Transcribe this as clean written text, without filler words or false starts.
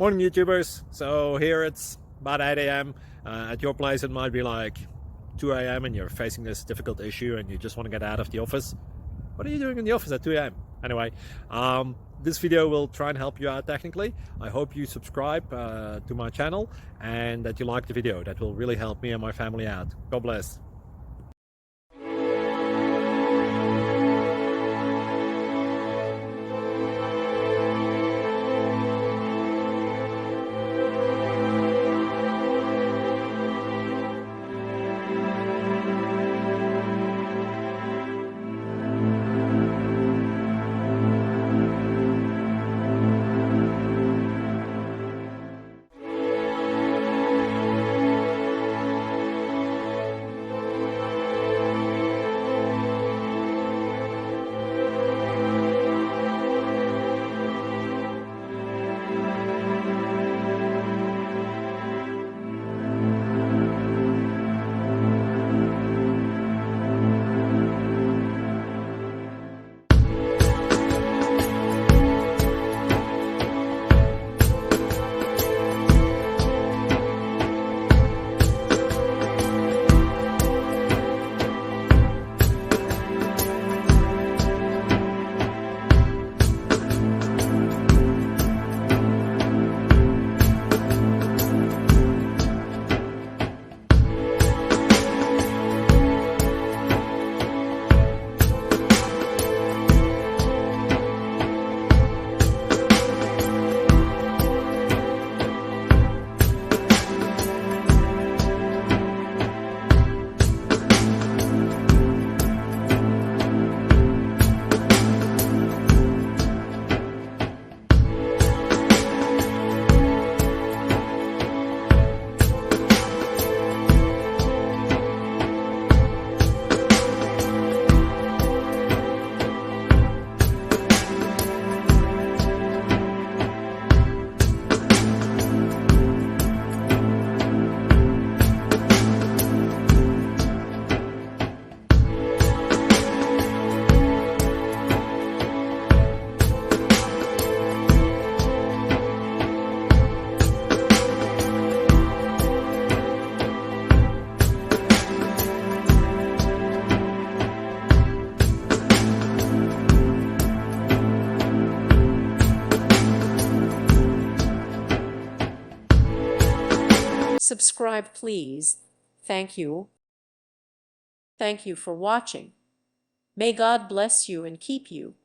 Morning YouTubers. So here it's about 8 a.m. At your place it might be like 2 a.m. and you're facing this difficult issue and you just want to get out of the office. What are you doing in the office at 2 a.m.? Anyway, this video will try and help you out technically. I hope you subscribe to my channel and that you like the video. That will really help me and my family out. God bless. Subscribe, please. Thank you. Thank you for watching. May God bless you and keep you.